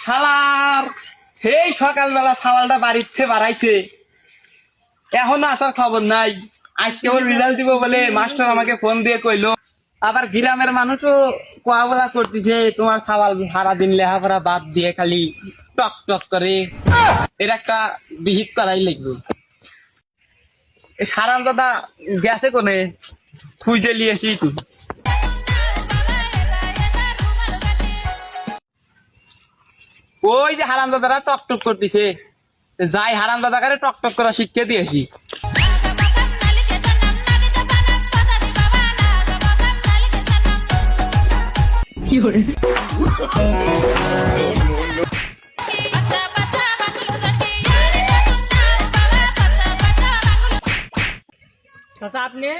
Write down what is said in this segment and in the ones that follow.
শালার সেই সকালবেলা ছাওয়ালটা বাড়িতে বাড়াইছে, এখনো আসার খবর নাই। আজকে ওর রেজাল্ট দিব বলে মাস্টার আমাকে ফোন দিয়ে কইলো। আবার গ্রামের মানুষও কোয়া বলা করতেছে তোমার ছাওয়াল সারাদিন লেখাপড়া বাদ দিয়ে খালি টক টক করে, এর একটা বিহিত করাই লাগবে। সারান দাদা গেছে কোনে, খুঁজে নিয়ে এসি তুই। ওই যে হারান দাদারা টক টক করতেছে, যাই হারান দাদা করে টক টক করা শিখতে দিয়েছি। আপনি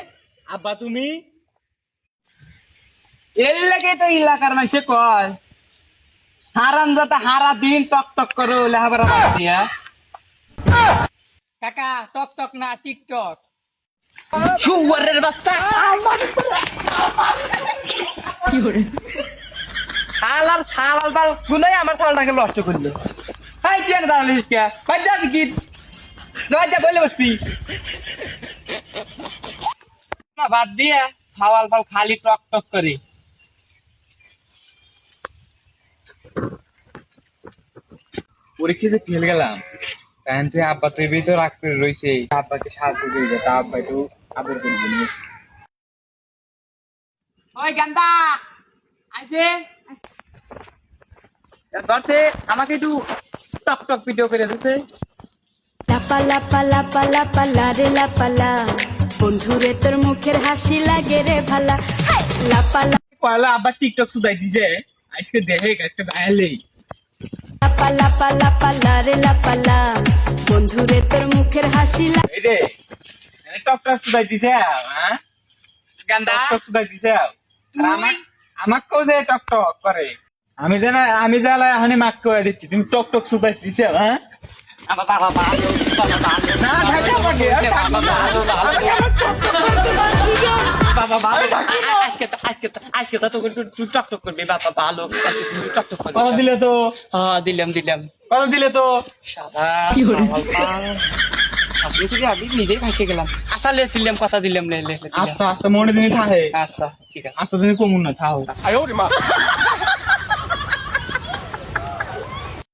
আব্বা তুমি এর লাগে তো এলাকার মানুষে কয় হারান দাদা হারা দিন টক টক করে লেখাপড়া বাদ দিয়া। কাকা টক টক না টিকটক। শুয়ারের বাচ্চা শালার শালাল বাল শুনে আমার শালটাকে নষ্ট করলো। হাই তুই এনে দাঁড়ালিস কে? বাদ যা কি বলে বসবি না, বাদ দিয়ে ছাওয়াল ফাল খালি টক টক করে। পরীক্ষাতে ফেল গেলাম, তাই তুই আব্বা তুই তো রাগ করে রয়েছে, আব্বাকে সাহায্য করবে, তা আব্বা একটু আদর করবে। ওই গান্দা আইছে ধরছে আমাকে একটু টক টক ভিডিও করে দিতে। লাপা লাপা লাপা লাপা লারে লাপালা, বন্ধুরে তোর মুখের হাসি লাগে রে ভালা। হাই লাপা পয়লা আব্বা টিকটক সুদাই দিছে, আজকে দেখে আজকে আইলেই লাপা লাপা লাপা লারে লাপালা, বন্ধুরে তোর মুখের হাসি লাগে। এই রে টক টক সুদাই দিছে, হ্যাঁ গান্দা টক সুদাই দিছে। আমাকেও যে টক টক করে, আমি জানা এখানে মাক করে দিচ্ছি, তুমি টক টক সুদাই দিছে। হ্যাঁ আমার বাবা ভালো, বাবা ভালো না ভাই আমাকে বাবা ভালো বাবা ভালো আজকে তো তুই টক টক করবি, বাবা ভালো তুই টক টক করবি। কত দিলে তো? হ্যাঁ দিলাম কত দিলে তো? আপনি কি আমি নিজেই ফাঁসে গেলাম। আচ্ছা লে দিলাম, কথা দিলাম। আচ্ছা আচ্ছা মনে দিনে থাকে। আচ্ছা ঠিক আছে। আচ্ছা তুমি কমুন না থাও।